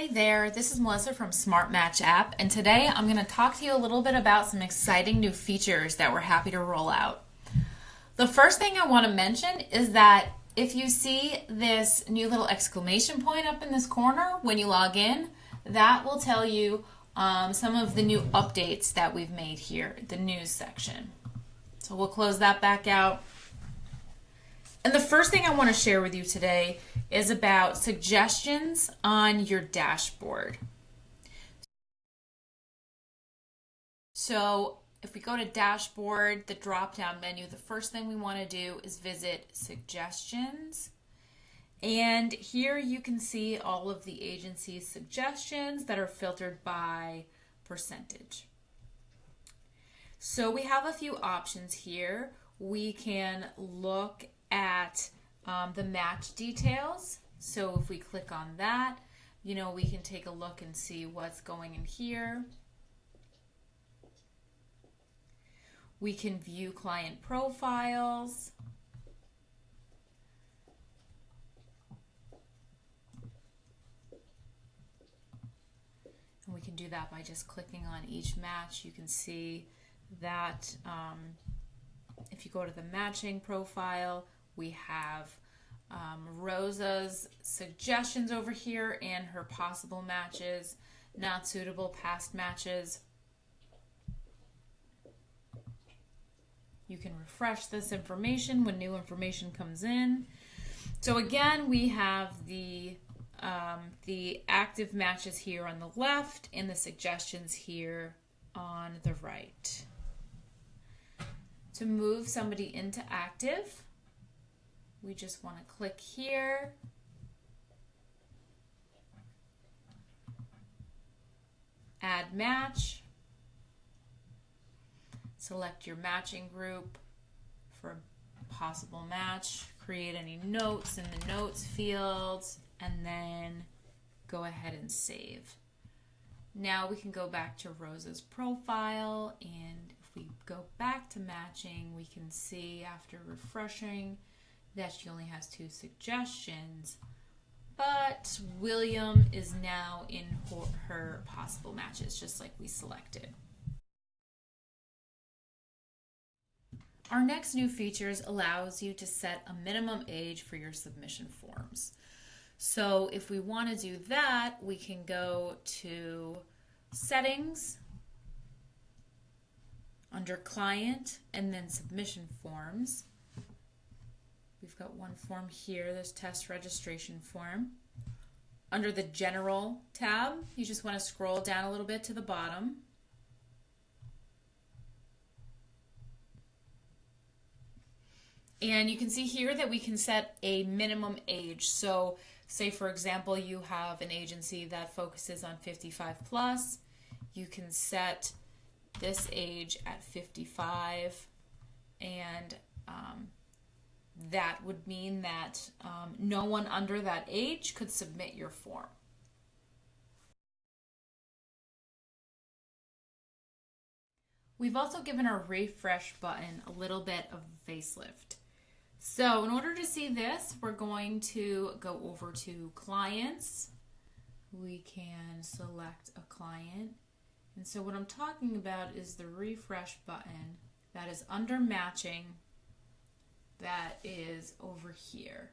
Hey there, this is Melissa from SmartMatchApp, and today I'm going to talk to you a little bit about some exciting new features that we're happy to roll out. The first thing I want to mention is that if you see this new little exclamation point up in this corner when you log in, that will tell you some of the new updates that we've made here, the news section. So we'll close that back out. And the first thing I want to share with you today is about suggestions on your dashboard. So if we go to dashboard, the drop-down menu, the first thing we want to do is visit suggestions. And here you can see all of the agency's suggestions that are filtered by percentage. So we have a few options here. We can look at the match details. So if we click on that, we can take a look and see what's going in here. We can view client profiles. And we can do that by just clicking on each match. You can see that if you go to the matching profile, we have Rosa's suggestions over here and her possible matches, not suitable past matches. You can refresh this information when new information comes in. So again, we have the active matches here on the left and the suggestions here on the right. To move somebody into active, we just want to click here. Add match. Select your matching group for a possible match. Create any notes in the notes fields, and then go ahead and save. Now we can go back to Rosa's profile, and if we go back to matching, we can see after refreshing that she only has 2 suggestions, but William is now in her possible matches, just like we selected. Our next new features allows you to set a minimum age for your submission forms. So if we want to do that, we can go to Settings, under Client, and then Submission Forms. We've got one form here, this test registration form. Under the General tab, you just want to scroll down a little bit to the bottom. And you can see here that we can set a minimum age. So say for example, you have an agency that focuses on 55 plus. You can set this age at 55, and that would mean that no one under that age could submit your form. We've also given our refresh button a little bit of facelift. So in order to see this, we're going to go over to Clients. We can select a client. And so what I'm talking about is the refresh button that is under matching, that is over here.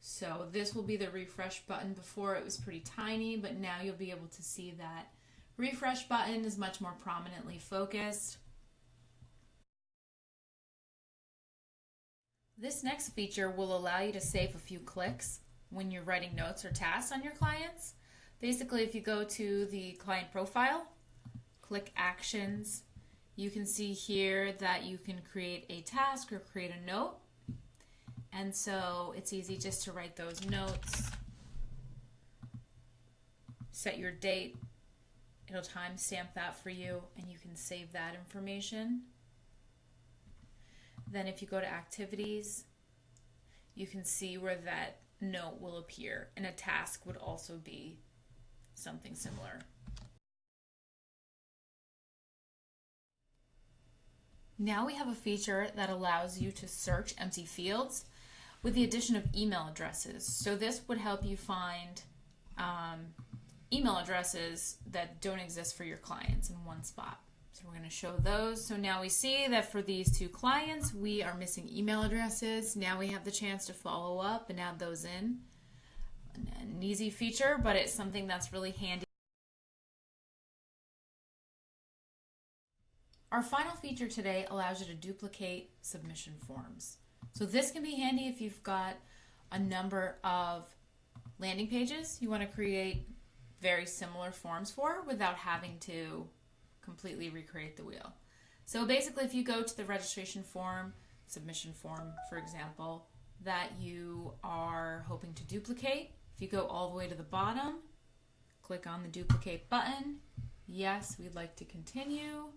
So this will be the refresh button. Before it was pretty tiny, but now you'll be able to see that refresh button is much more prominently focused. This next feature will allow you to save a few clicks when you're writing notes or tasks on your clients. Basically, if you go to the client profile, click Actions, you can see here that you can create a task or create a note. And so it's easy just to write those notes, set your date, it'll timestamp that for you, and you can save that information. Then if you go to Activities, you can see where that note will appear, and a task would also be something similar. Now we have a feature that allows you to search empty fields with the addition of email addresses. So this would help you find email addresses that don't exist for your clients in one spot. So we're going to show those. So now we see that for these two clients, we are missing email addresses. Now we have the chance to follow up and add those in. An easy feature, but it's something that's really handy. Our final feature today allows you to duplicate submission forms. So this can be handy if you've got a number of landing pages you want to create very similar forms for without having to completely recreate the wheel. So basically, if you go to the registration form, submission form, for example, that you are hoping to duplicate, if you go all the way to the bottom, click on the duplicate button. Yes, we'd like to continue.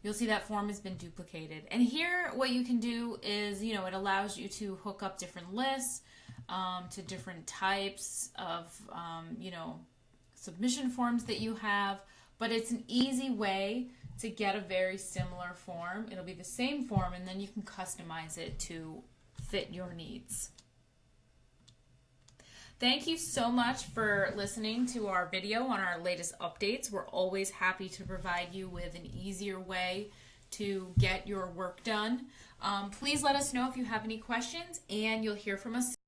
You'll see that form has been duplicated. And here what you can do is, it allows you to hook up different lists to different types of, submission forms that you have. But it's an easy way to get a very similar form. It'll be the same form, and then you can customize it to fit your needs. Thank you so much for listening to our video on our latest updates. We're always happy to provide you with an easier way to get your work done. Please let us know if you have any questions, and you'll hear from us soon.